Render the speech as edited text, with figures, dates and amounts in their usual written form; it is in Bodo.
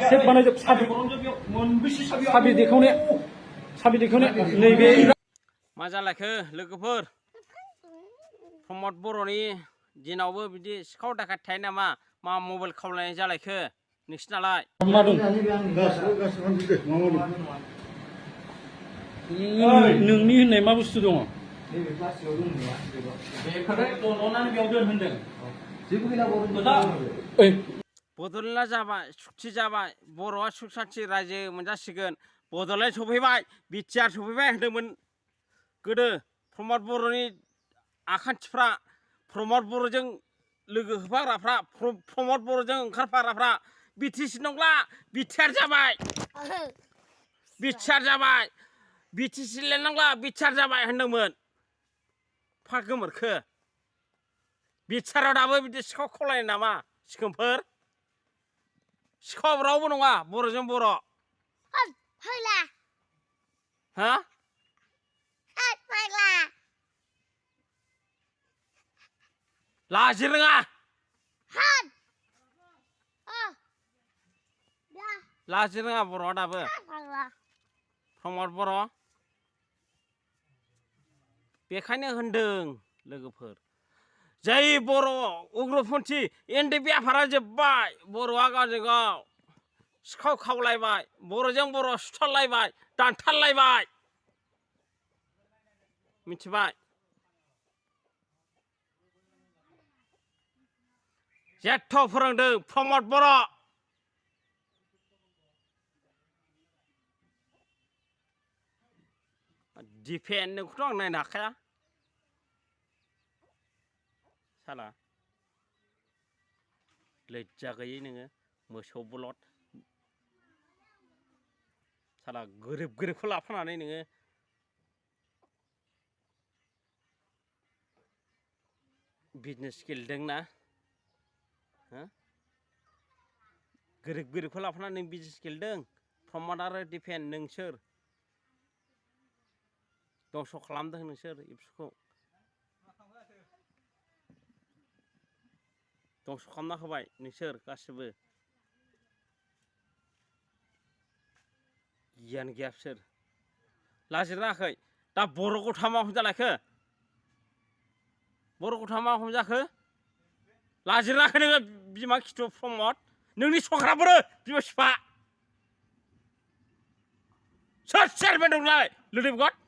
सेब बानायजोब साबि देखायनाय नैबे मा जालायखो लोगोफोर प्रमद बर'नि दिनावबो बिदि सिखाव दाखायत थायो नामा मा मबाइल खावलायनाय जालायखो नोंसिनालाय मा दं नोंनि होननाय मा बुस्थु दङ बड'लेण्डआ जाबाय सुक्ति जाबाय बर'आ सुख सान्थि रायजो मोनजासिगोन बड'लेण्ड सफैबाय बिटिआर सफैबाय होनदोंमोन गोदो प्रमद बर'नि आखान्थिफ्रा प्रमद बर'जों लोगो होफाग्राफ्रा प्रमद बर'जों ओंखारफाग्राफ्रा बिटिसि नंला बिटिआर जाबाय बिटिआर जाबाय बिटिसि लेरनांला बिटिआर जाबाय होनदोंमोन फा गोमोरखो बिटिआराव दाबो बिदि सिखाव खावलायनाय नामा सिखोमफोर सिखाव रावबो नङा बर'जों बर' हा लाजि रोङा लाजि रोङा बर'आ दाबो प्रमद बर' बेखायनो होनदों लोगोफोर जै बर' उग्रपन्थी एनडिएफबि आफादा जोब्बाय बर'आ गावजों गाव सिखाव खावलायबाय बर'जों बर' सुथारलायबाय दानथारलायबाय मिथिबाय जेथ' फोरोंदों प्रमद बर' डिफेन नोंखौथ' आं नायनो हाखाया साला लज्जा गैयै नोङो मोसौ बलद साला गोरिबखौ लाफानानै नोङो बिजनेस गेलेदोंना हो गोरिबखौ लाफानानै नों बिजनेस गेलेदों प्रमद आरो डिफेन नोंसोर दंस' खालामदों नोंसोर एबसुखौ दंस' खालामना होबाय नोंसोर गासिबो गियान गैया बिसोर लाजिरोङाखै दा बर' गथा मा हमजालायखो बर' गथा मा हमजाखो लाजिरोङाखै नोङो बिमा खिथु प्रमद नोंनि सख्राफोर बिमा बिफा सोर चेयारमेन दं नोंलाय लोदोब गद